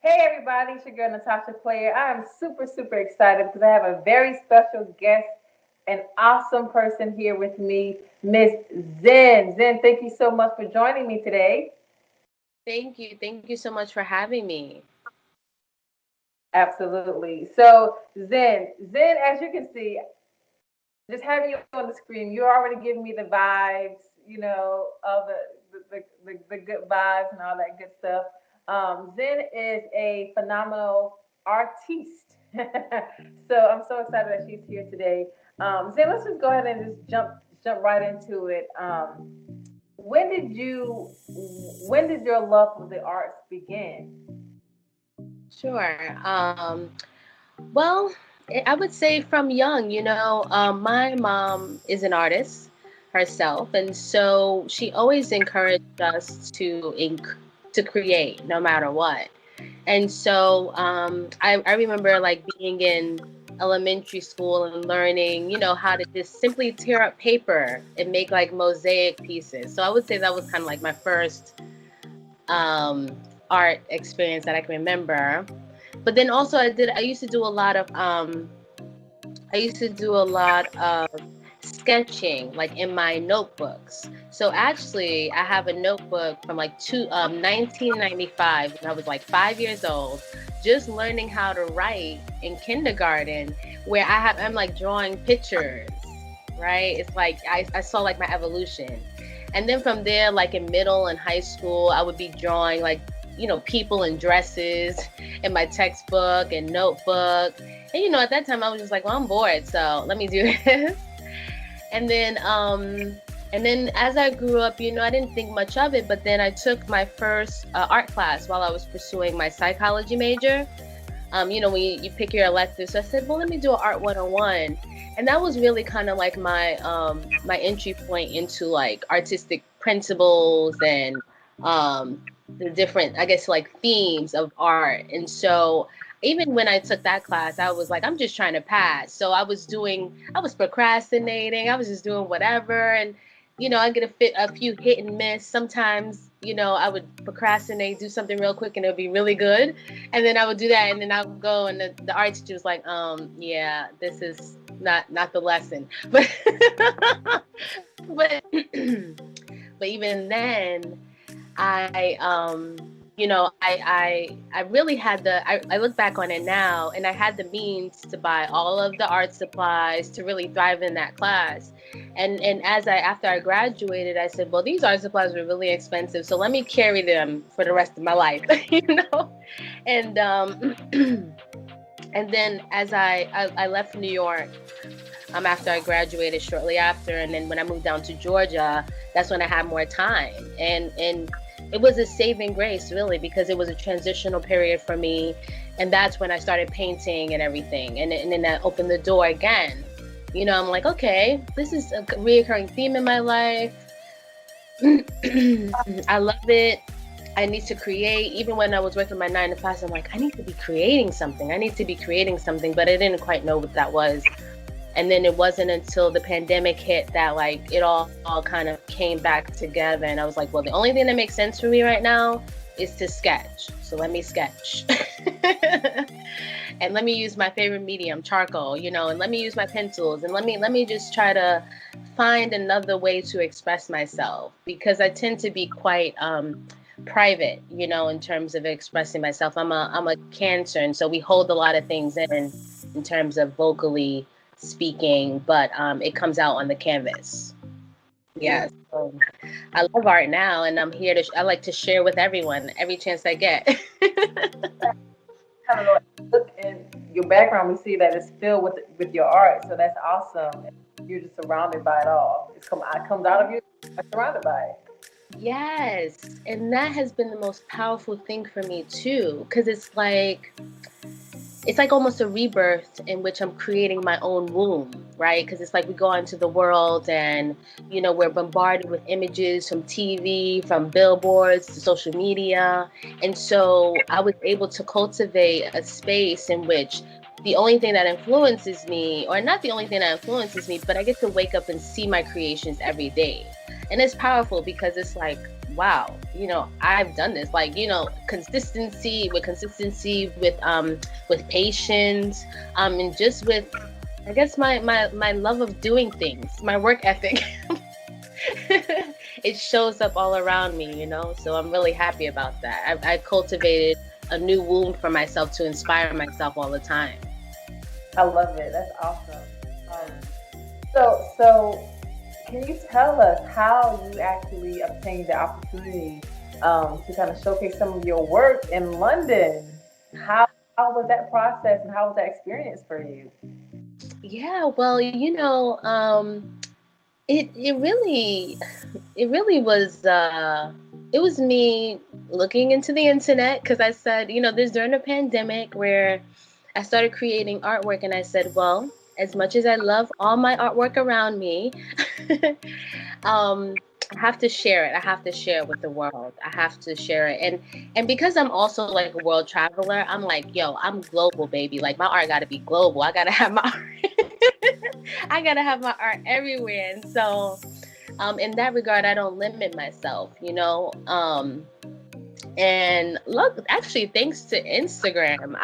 Hey everybody, it's your girl Natasha Player. I am super excited because I have a very special guest, an awesome person here with me, Miss Zen. Zen, thank you so much for joining me today. Thank you. Thank you so much for having me. Absolutely. So, Zen, as you can see, just having you on the screen, you're already giving me the vibes, all the good vibes and all that good stuff. Zen is a phenomenal artiste. So I'm so excited that she's here today. Zen, let's just go ahead and just jump right into it. When did you when did your love for the arts begin? Sure. Well, I would say from young, my mom is an artist herself, and so she always encouraged us to create no matter what. And so I remember like being in elementary school and learning, how to just simply tear up paper and make like mosaic pieces. So I would say that was kind of like my first um, art experience that I can remember. But then also I used to do a lot of sketching like in my notebooks. So actually I have a notebook from like 1995 when I was like 5 years old, just learning how to write in kindergarten, where I'm like drawing pictures, right? It's like I saw like my evolution. And then from there, like in middle and high school, I would be drawing like, people in dresses in my textbook and notebook. And at that time I was just like, well, I'm bored, so let me do this. And then as I grew up, I didn't think much of it, but then I took my first art class while I was pursuing my psychology major. When you pick your elective. So I said, well, let me do an art 101. And that was really kind of like my entry point into like artistic principles and the different, I guess, like themes of art. And so even when I took that class, I was like, I'm just trying to pass. So I was procrastinating. I was just doing whatever. And, I get a few hit and miss. Sometimes, I would procrastinate, do something real quick and it would be really good. And then I would do that. And then I would go and the art teacher was like, yeah, this is not the lesson. But, but, but even then, I I really had I look back on it now and I had the means to buy all of the art supplies to really thrive in that class. And after I graduated, I said, well, these art supplies were really expensive, so let me carry them for the rest of my life, And and then as I left New York after I graduated shortly after, and then when I moved down to Georgia, that's when I had more time. And it was a saving grace, really, because it was a transitional period for me. And that's when I started painting and everything. And then that opened the door again. I'm like, okay, this is a reoccurring theme in my life. I love it. I need to create. Even when I was working my 9 to 5, I'm like, I need to be creating something. I need to be creating something. But I didn't quite know what that was. And then it wasn't until the pandemic hit that like it all kind of came back together. And I was like, well, the only thing that makes sense for me right now is to sketch. So let me sketch. And let me use my favorite medium, charcoal, and let me use my pencils, and let me just try to find another way to express myself, because I tend to be quite private, in terms of expressing myself. I'm a Cancer, and so we hold a lot of things in terms of vocally speaking, but it comes out on the canvas. Yeah. Yes. So I love art now, and I'm here I like to share with everyone every chance I get. Kind of like look in your background, we see that it's filled with your art. So that's awesome. You're just surrounded by it all. It comes out of you. I'm surrounded by it. Yes, and that has been the most powerful thing for me too, because it's like almost a rebirth in which I'm creating my own womb, right? Because it's like we go out into the world and, we're bombarded with images from TV, from billboards to social media. And so I was able to cultivate a space in which the only thing that influences me, or not the only thing that influences me, but I get to wake up and see my creations every day. And it's powerful because it's like wow, I've done this. Like, consistency with patience, and just with, I guess, my love of doing things, my work ethic. It shows up all around me. So I'm really happy about that. I cultivated a new womb for myself to inspire myself all the time. I love it. That's awesome. So can you tell us how you actually obtained the opportunity to kind of showcase some of your work in London? How how was that process and how was that experience for you? Yeah, well, it really was, it was me looking into the internet, because I said, this during a pandemic where I started creating artwork, and I said, well, as much as I love all my artwork around me, um I have to share it. I have to share it with the world. I have to share it. And because I'm also like a world traveler, I'm like, yo, I'm global, baby. Like, my art got to be global. I got to have my art. I got to have my art everywhere. And so in that regard, I don't limit myself. And look, actually, thanks to Instagram,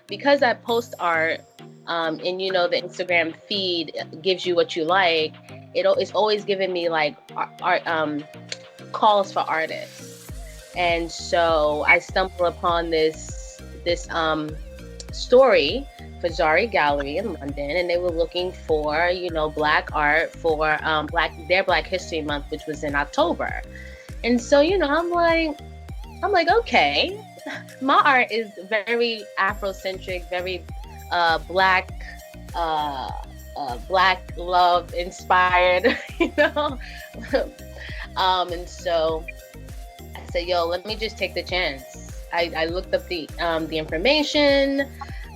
because I post art, and the Instagram feed gives you what you like. It's always giving me like art, calls for artists. And so I stumbled upon this story for Zari Gallery in London, and they were looking for Black art for Black History Month, which was in October. And so I'm like, okay, my art is very Afrocentric, very black, black love inspired, and so I said, yo, let me just take the chance. I looked up the information,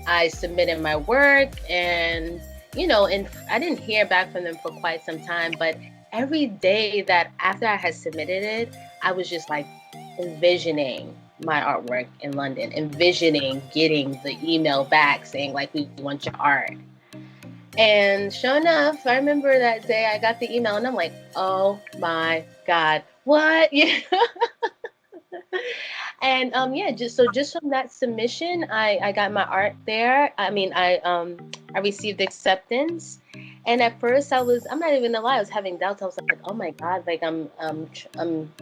I submitted my work, and and I didn't hear back from them for quite some time, but every day that after I had submitted it, I was just like envisioning my artwork in London, envisioning getting the email back saying like, we want your art. And sure enough, I remember that day I got the email, and I'm like, oh my God, what? Yeah. And yeah, just from that submission, I got my art there. I mean, I received acceptance, and at first I'm not even gonna lie, I was having doubts. I was like, oh my God, like I'm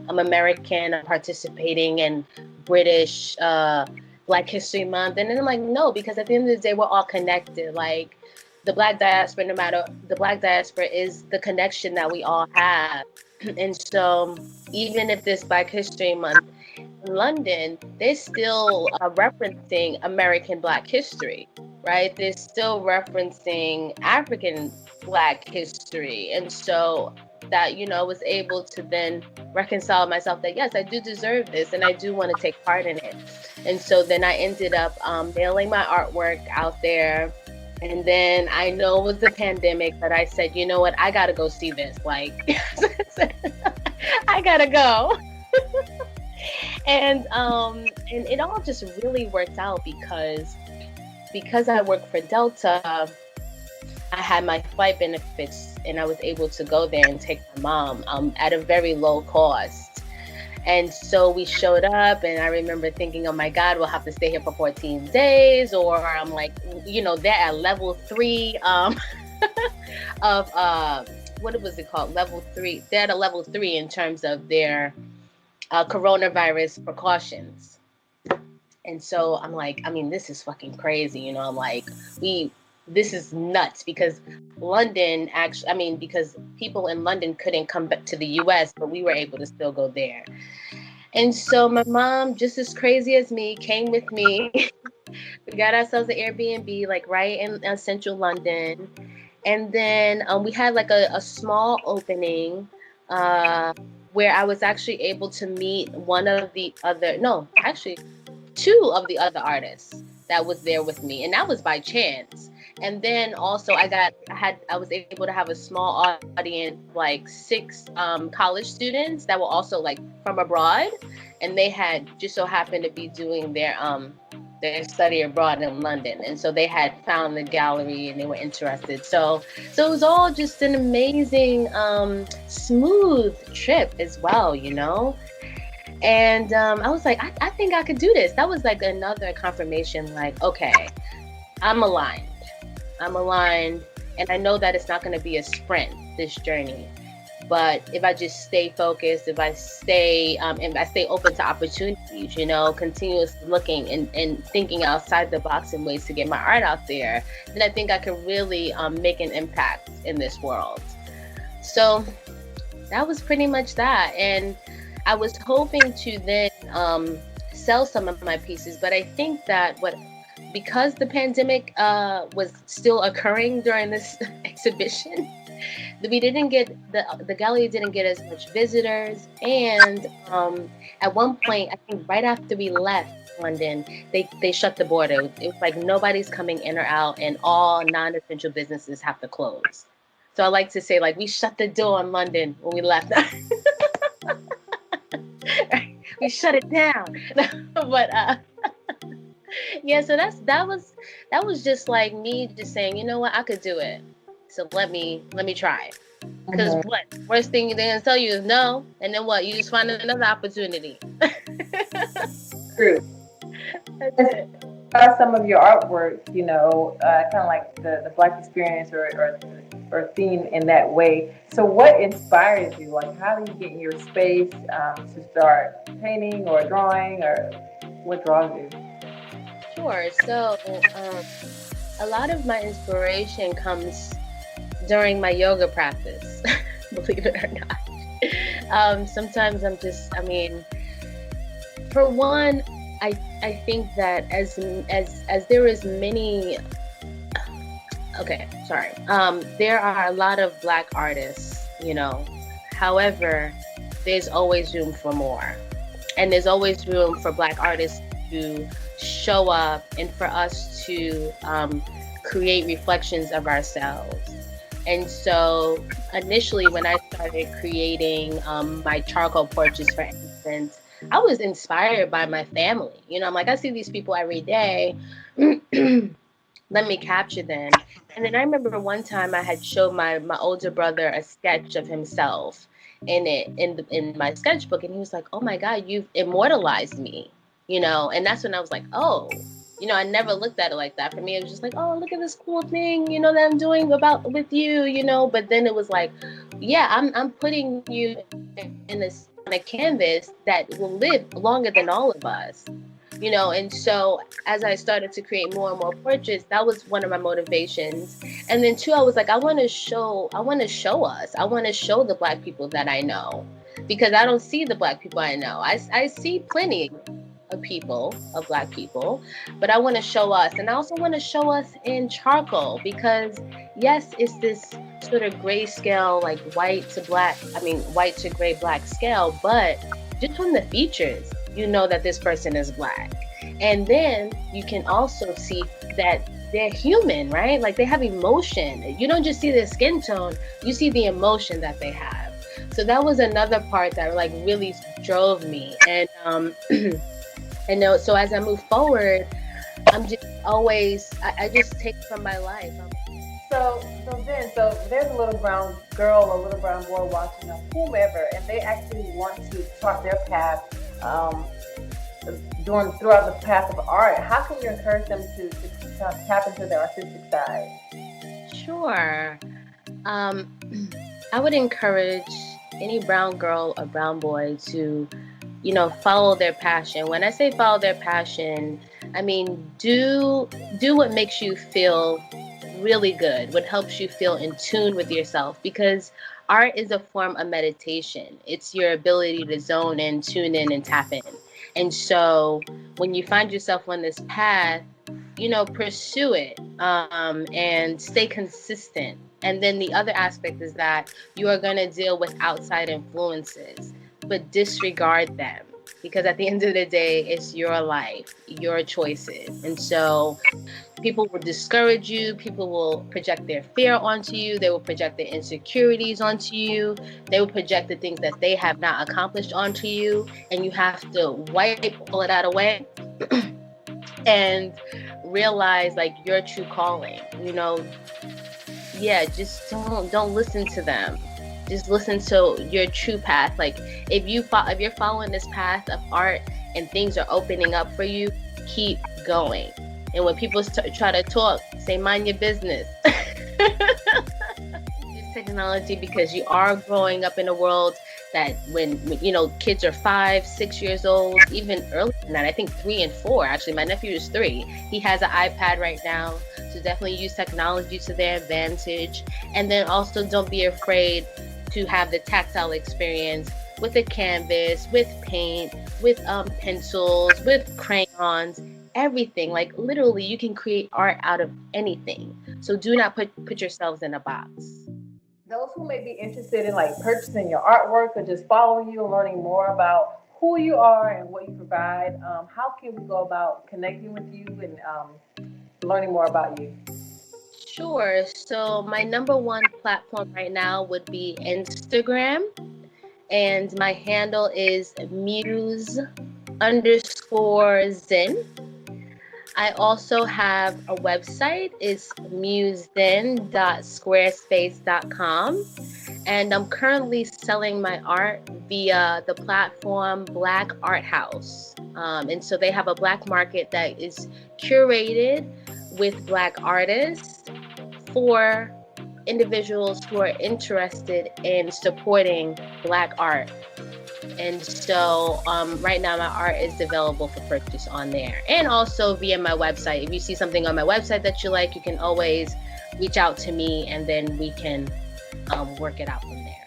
American, I'm participating in British Black History Month, and then I'm like, no, because at the end of the day, we're all connected. Like, the Black diaspora, no matter the Black diaspora, is the connection that we all have. And so even if this Black History Month in London, they're still referencing American Black history, right? They're still referencing African Black history. And so that, I was able to then reconcile myself that, yes, I do deserve this and I do want to take part in it. And so then I ended up mailing my artwork out there. And then I know it was the pandemic, but I said, you know what, I got to go see this. Like, I got to go. And it all just really worked out because I work for Delta. I had my flight benefits, and I was able to go there and take my mom at a very low cost. And so we showed up, and I remember thinking, oh my God, we'll have to stay here for 14 days. Or I'm like, they're at level 3 of what was it called? Level 3. They're at a level 3 in terms of their coronavirus precautions. And so I'm like, I mean, this is fucking crazy. I'm like, this is nuts, because London because people in London couldn't come back to the US, but we were able to still go there. And so my mom, just as crazy as me, came with me. We got ourselves an Airbnb, like right in central London. And then we had like a small opening where I was actually able to meet two of the other artists that was there with me. And that was by chance. And then also I was able to have a small audience, like 6 college students that were also like from abroad, and they had just so happened to be doing their study abroad in London, and so they had found the gallery and they were interested. So it was all just an amazing, smooth trip as well, you know. And I was like, I think I could do this. That was like another confirmation, like, okay, I'm aligned. I'm aligned, and I know that it's not going to be a sprint, this journey. But if I just stay focused, if I stay open to opportunities, you know, continuously looking and thinking outside the box in ways to get my art out there, then I think I can really make an impact in this world. So that was pretty much that. And I was hoping to then sell some of my pieces, but I think that because the pandemic was still occurring during this exhibition, we didn't get the gallery didn't get as much visitors, and at one point, I think right after we left London, they shut the border. It was like nobody's coming in or out, and all non-essential businesses have to close. So I like to say, like, we shut the door on London when we left. We shut it down. But yeah, so that was just like me just saying, you know what, I could do it. So let me try. Because what worst thing they're gonna tell you is no, and then what? You just find another opportunity. True. That's it. Some of your artwork, you know, kind of like the Black experience or theme in that way. So what inspires you? Like, how do you get in your space to start painting or drawing, or what draws you? Sure. So a lot of my inspiration comes during my yoga practice, believe it or not. Sometimes I mean, for one, I think that as there is many, there are a lot of Black artists, you know. However, there's always room for more, and there's always room for Black artists to show up and for us to create reflections of ourselves. And so initially when I started creating my charcoal portraits, for instance, I was inspired by my family. You know, I'm like, I see these people every day. Let me capture them. And then I remember one time I had showed my older brother a sketch of himself in my sketchbook, and he was like, "Oh my God, you've immortalized me." You know, and that's when I was like, oh, you know, I never looked at it like that. For me, it was just like, oh, look at this cool thing, you know, that I'm doing with you, you know. But then it was like, yeah, I'm putting you on a canvas that will live longer than all of us, you know. And so as I started to create more and more portraits, that was one of my motivations. And then two, I was like, I want to show us, I want to show the Black people that I know, because I don't see the Black people I know. I see plenty of Black people, but I want to show us, and I also want to show us in charcoal, because yes, it's this sort of grayscale, like white to gray Black scale, but just from the features, you know that this person is Black. And then you can also see that they're human, right? Like, they have emotion. You don't just see their skin tone, you see the emotion that they have. So that was another part that like really drove me. And and so as I move forward, I'm just always, I just take from my life. So there's a little brown girl or little brown boy watching, or whomever, and they actually want to chart their path throughout the path of art. How can you encourage them to tap into their artistic side? Sure. I would encourage any brown girl or brown boy to, you know, follow their passion. When I say follow their passion, I mean do what makes you feel really good, what helps you feel in tune with yourself, because art is a form of meditation. It's your ability to zone in, tune in, and tap in. And so when you find yourself on this path, you know, pursue it and stay consistent. And then the other aspect is that you are going to deal with outside influences, but disregard them, because at the end of the day, it's your life, your choices. And so people will discourage you, people will project their fear onto you, they will project their insecurities onto you, they will project the things that they have not accomplished onto you, and you have to wipe all of that away and realize like your true calling. You know, yeah, just don't listen to them. Just listen to your true path. Like if you're following this path of art and things are opening up for you, keep going. And when people try to talk, say mind your business. Use technology because you are growing up in a world that when you know kids are 5, 6 years old, even earlier than that. I think 3 and 4. Actually, my nephew is 3. He has an iPad right now, so definitely use technology to their advantage. And then also don't be afraid to have the tactile experience with a canvas, with paint, with pencils, with crayons, everything. Like literally, you can create art out of anything. So do not put yourselves in a box. Those who may be interested in like purchasing your artwork or just following you and learning more about who you are and what you provide, how can we go about connecting with you and learning more about you? Sure. So my number one platform right now would be Instagram, and my handle is muse underscore zen. I also have a website. It's musezin.squarespace.com. And I'm currently selling my art via the platform Black Art House. And so they have a black market that is curated with black artists for individuals who are interested in supporting black art. And so right now my art is available for purchase on there and also via my website. If you see something on my website that you like, you can always reach out to me and then we can work it out from there.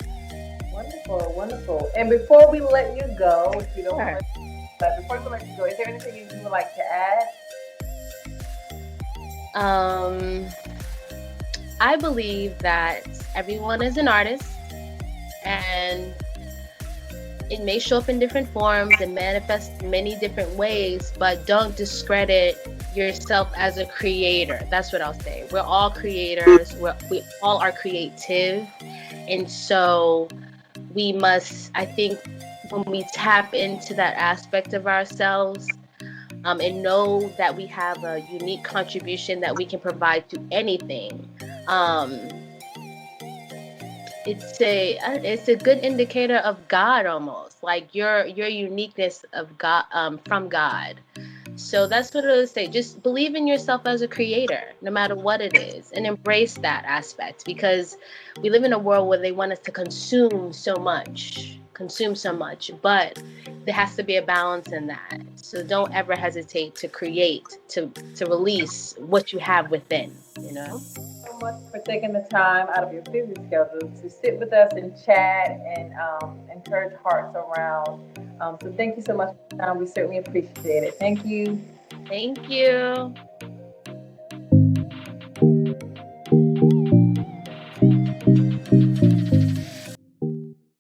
Wonderful, wonderful. And before we let you go, if you don't Sure. mind, but before we let you go, is there anything you would like to add? Um, I believe that everyone is an artist and it may show up in different forms and manifest in many different ways, but don't discredit yourself as a creator. That's what I'll say. We're all creators. We all are creative. And so we must, I think, when we tap into that aspect of ourselves, and know that we have a unique contribution that we can provide to anything, um, it's a good indicator of God almost, like your uniqueness of God, from God. So that's what it'll say. Just believe in yourself as a creator, no matter what it is, and embrace that aspect because we live in a world where they want us to consume so much, but there has to be a balance in that. So don't ever hesitate to create, to release what you have within, you know? So much for taking the time out of your busy schedule to sit with us and chat and encourage hearts around. So thank you so much for your time. We certainly appreciate it. Thank you. Thank you.